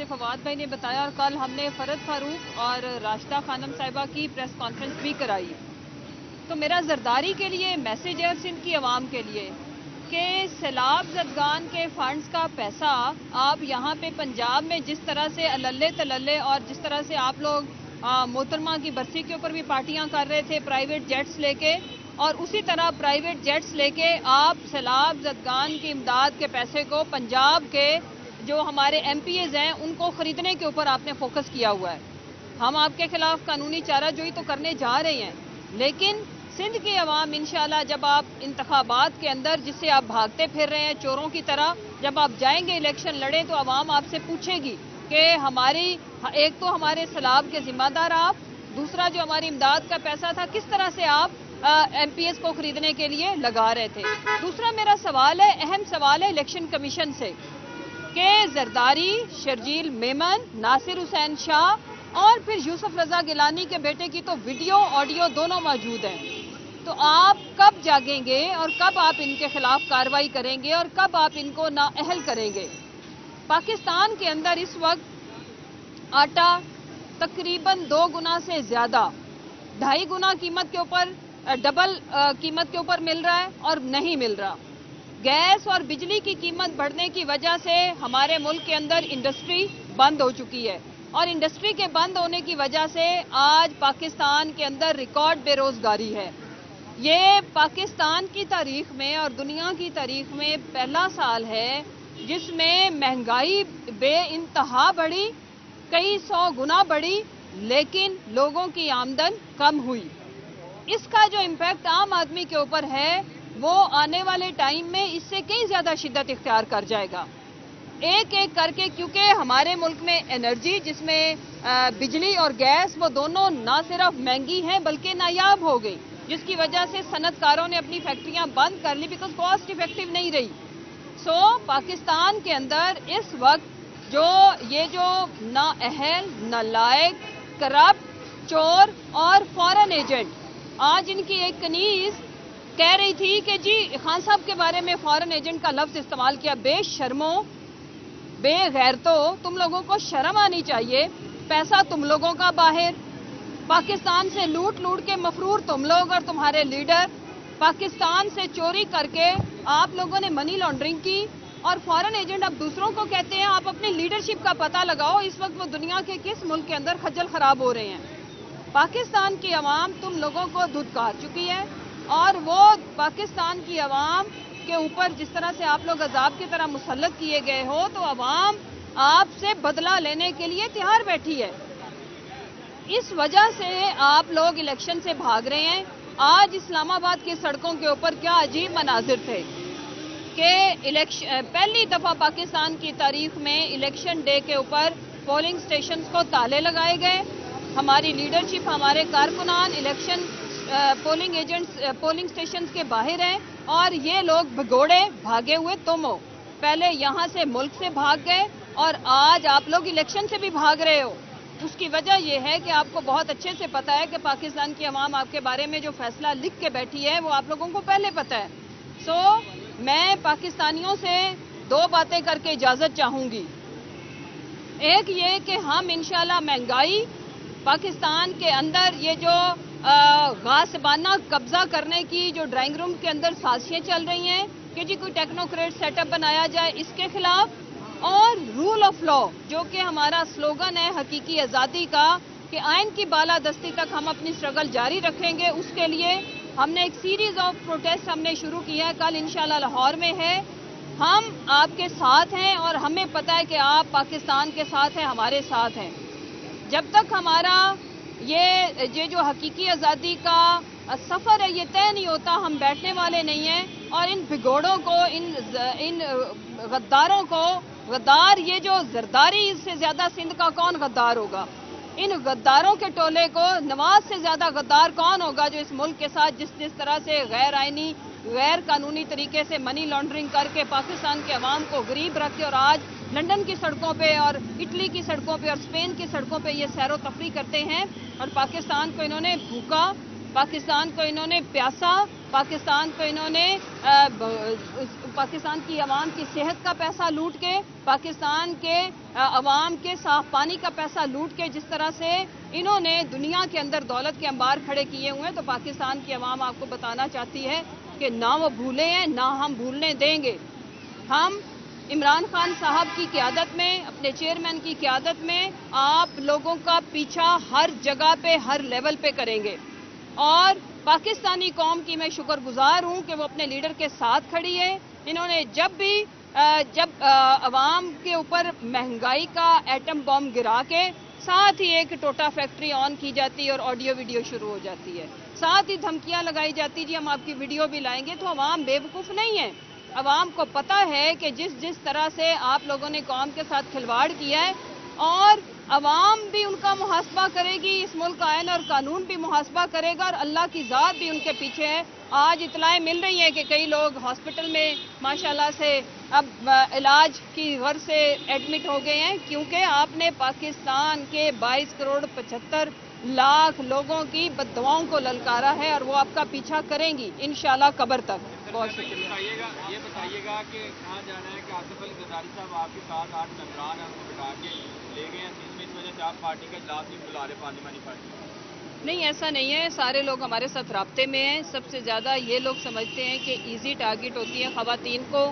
जैसे फवाद भाई ने बताया, और कल हमने फरद फारूक और राशिदा खानम साहिबा की प्रेस कॉन्फ्रेंस भी कराई। तो मेरा जरदारी के लिए मैसेज है, सिंध की आवाम के लिए, कि सैलाब ज़दगान के फंड्स का पैसा आप यहाँ पे पंजाब में जिस तरह से अल्ले तल्ले, और जिस तरह से आप लोग मोहतरमा की बरसी के ऊपर भी पार्टियां कर रहे थे प्राइवेट जेट्स लेके, और उसी तरह प्राइवेट जेट्स लेके आप सैलाब ज़दगान की इमदाद के पैसे को पंजाब के जो हमारे MPs हैं उनको ख़रीदने के ऊपर आपने फोकस किया हुआ है। हम आपके खिलाफ कानूनी चाराजोई तो करने जा रहे हैं, लेकिन सिंध की आवाम इंशाल्लाह जब आप इंतखाबात के अंदर, जिससे आप भागते फिर रहे हैं चोरों की तरह, जब आप जाएंगे इलेक्शन लड़ें तो आवाम आपसे पूछेगी कि हमारी, एक तो हमारे सैलाब के जिम्मेदार आप, दूसरा जो हमारी इमदाद का पैसा था किस तरह से आप MPs को खरीदने के लिए लगा रहे थे। दूसरा मेरा सवाल है, अहम सवाल है इलेक्शन कमीशन से, कि जरदारी, शर्जील मेमन, नासिर हुसैन शाह और फिर यूसुफ रजा गिलानी के बेटे की तो वीडियो ऑडियो दोनों मौजूद हैं। तो आप कब जागेंगे और कब आप इनके खिलाफ कार्रवाई करेंगे और कब आप इनको नाअहल करेंगे? पाकिस्तान के अंदर इस वक्त आटा तकरीबन 2 गुना से ज्यादा, 2.5 गुना कीमत के ऊपर, डबल कीमत के ऊपर मिल रहा है और नहीं मिल रहा। गैस और बिजली की कीमत बढ़ने की वजह से हमारे मुल्क के अंदर इंडस्ट्री बंद हो चुकी है, और इंडस्ट्री के बंद होने की वजह से आज पाकिस्तान के अंदर रिकॉर्ड बेरोजगारी है। ये पाकिस्तान की तारीख में और दुनिया की तारीख में पहला साल है जिसमें महंगाई बेइंतहा बढ़ी, कई 100 गुना बढ़ी, लेकिन लोगों की आमदन कम हुई। इसका जो इम्पैक्ट आम आदमी के ऊपर है वो आने वाले टाइम में इससे कई ज्यादा शिद्दत इख्तियार कर जाएगा। एक एक करके, क्योंकि हमारे मुल्क में एनर्जी, जिसमें बिजली और गैस, वो दोनों ना सिर्फ महंगी हैं बल्कि नायाब हो गई, जिसकी वजह से सनतकारों ने अपनी फैक्ट्रियां बंद कर ली, बिकॉज कॉस्ट इफेक्टिव नहीं रही। पाकिस्तान के अंदर इस वक्त जो नाअहल, नालायक, करप्ट, चोर और फॉरेन एजेंट, आज इनकी एक कनीज कह रही थी कि जी खान साहब के बारे में फॉरेन एजेंट का लफ्ज इस्तेमाल किया। बेशर्मो, बेगैरतो, तुम लोगों को शर्म आनी चाहिए। पैसा तुम लोगों का बाहर, पाकिस्तान से लूट लूट के मफरूर तुम लोग और तुम्हारे लीडर, पाकिस्तान से चोरी करके आप लोगों ने मनी लॉन्ड्रिंग की, और फॉरेन एजेंट अब दूसरों को कहते हैं। आप अपनी लीडरशिप का पता लगाओ, इस वक्त वो दुनिया के किस मुल्क के अंदर खज्जल खराब हो रहे हैं। पाकिस्तान की आवाम तुम लोगों को धुतकार चुकी है, और वो पाकिस्तान की आवाम के ऊपर जिस तरह से आप लोग अजाब की तरह मुसल्लत किए गए हो, तो आवाम आपसे बदला लेने के लिए तैयार बैठी है। इस वजह से आप लोग इलेक्शन से भाग रहे हैं। आज इस्लामाबाद की सड़कों के ऊपर क्या अजीब मनाजिर थे कि पहली दफा पाकिस्तान की तारीख में इलेक्शन डे के ऊपर पोलिंग स्टेशंस को ताले लगाए गए। हमारी लीडरशिप, हमारे कारकुनान election polling agents polling stations के बाहर हैं, और ये लोग भगोड़े भागे हुए तुम हो। पहले यहाँ से मुल्क से भाग गए और आज आप लोग इलेक्शन से भी भाग रहे हो। उसकी वजह यह है कि आपको बहुत अच्छे से पता है कि पाकिस्तान की आवाम आपके बारे में जो फैसला लिख के बैठी है वो आप लोगों को पहले पता है। मैं पाकिस्तानियों से 2 बातें करके इजाज़त चाहूँगी। एक ये कि हम इंशाल्लाह महंगाई, पाकिस्तान के अंदर ये जो गासिबाना कब्जा करने की जो ड्राइंग रूम के अंदर साजिशें चल रही हैं कि जी कोई टेक्नोक्रेट सेटअप बनाया जाए, इसके खिलाफ, और रूल ऑफ लॉ जो कि हमारा स्लोगन है हकीकी आज़ादी का, कि आइन की बालादस्ती तक हम अपनी स्ट्रगल जारी रखेंगे। उसके लिए हमने एक सीरीज ऑफ प्रोटेस्ट हमने शुरू किया है। कल इंशाल्लाह लाहौर में है। हम आपके साथ हैं और हमें पता है कि आप पाकिस्तान के साथ हैं, हमारे साथ हैं। जब तक हमारा ये जो हकीकी आज़ादी का सफ़र है ये तय नहीं होता, हम बैठने वाले नहीं हैं। और इन भिगोड़ों को, इन गद्दारों को, गद्दार ये जो जरदारी, इससे ज्यादा सिंध का कौन गद्दार होगा? इन गद्दारों के टोले को नवाज से ज्यादा गद्दार कौन होगा जो इस मुल्क के साथ जिस तरह से गैर आईनी, गैर कानूनी तरीके से मनी लॉन्ड्रिंग करके पाकिस्तान के अवाम को गरीब रखे, और आज लंदन की सड़कों पे और इटली की सड़कों पे और स्पेन की सड़कों पे ये सैरो तफरी करते हैं। और पाकिस्तान को इन्होंने भूखा, पाकिस्तान को इन्होंने प्यासा, पाकिस्तान को इन्होंने पाकिस्तान की आवाम की सेहत का पैसा लूट के, पाकिस्तान के عوام کے صاف پانی کا پیسہ لوٹ کے جس طرح سے انہوں نے دنیا کے اندر دولت کے انبار کھڑے کیے ہوئے ہیں، تو پاکستان کی عوام آپ کو بتانا چاہتی ہے کہ نہ وہ بھولے ہیں، نہ ہم بھولنے دیں گے۔ ہم عمران خان صاحب کی قیادت میں، اپنے چیئرمین کی قیادت میں آپ لوگوں کا پیچھا ہر جگہ پہ، ہر لیول پہ کریں گے، اور پاکستانی قوم کی میں شکر گزار ہوں کہ وہ اپنے لیڈر کے ساتھ کھڑی ہے۔ انہوں نے جب عوام کے اوپر مہنگائی کا ایٹم بم گرا کے ساتھ ہی ایک ٹوٹا فیکٹری آن کی جاتی ہے اور آڈیو ویڈیو شروع ہو جاتی ہے، ساتھ ہی دھمکیاں لگائی جاتی جی ہم آپ کی ویڈیو بھی لائیں گے، تو عوام بے وقوف نہیں ہے۔ عوام کو پتہ ہے کہ جس طرح سے آپ لوگوں نے قوم کے ساتھ کھلواڑ کیا ہے، اور عوام بھی ان کا محاسبہ کرے گی، اس ملک کا آئین اور قانون بھی محاسبہ کرے گا، اور اللہ کی ذات بھی ان کے پیچھے ہے۔ آج اطلاعیں مل رہی ہیں کہ کئی لوگ ہاسپٹل میں ماشاءاللہ سے اب علاج کی غرض سے ایڈمٹ ہو گئے ہیں، کیونکہ آپ نے پاکستان کے 22 کروڑ 75 لاکھ لوگوں کی بد دعاؤں کو للکارا ہے، اور وہ آپ کا پیچھا کریں گی انشاءاللہ قبر تک۔ بہت شکریہ۔ یہ بتائیے گا کہ کہاں جانا ہے کہ آصف علی زرداری صاحب آپ کے ساتھ 8 ممبران ہیں، ان کو بٹھا کے لے گئے ہیں، جس میں اس وجہ سے آپ پارٹی کا اجلاس نہیں بلا رہے، پارلیمانی پارٹی؟ نہیں، ایسا نہیں ہے، سارے لوگ ہمارے ساتھ رابطے میں ہیں۔ سب سے زیادہ یہ لوگ سمجھتے ہیں کہ ایزی ٹارگٹ ہوتی ہے خواتین کو،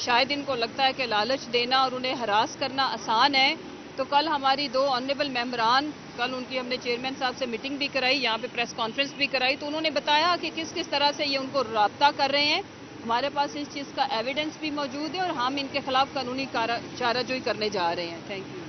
شاید ان کو لگتا ہے کہ لالچ دینا اور انہیں ہراس کرنا آسان ہے۔ تو کل ہماری 2 آنریبل ممبران، کل ان کی ہم نے چیئرمین صاحب سے میٹنگ بھی کرائی، یہاں پہ پریس کانفرنس بھی کرائی، تو انہوں نے بتایا کہ کس طرح سے یہ ان کو رابطہ کر رہے ہیں۔ ہمارے پاس اس چیز کا ایویڈنس بھی موجود ہے، اور ہم ان کے خلاف قانونی چارہ جوئی کرنے جا رہے ہیں۔ Thank you.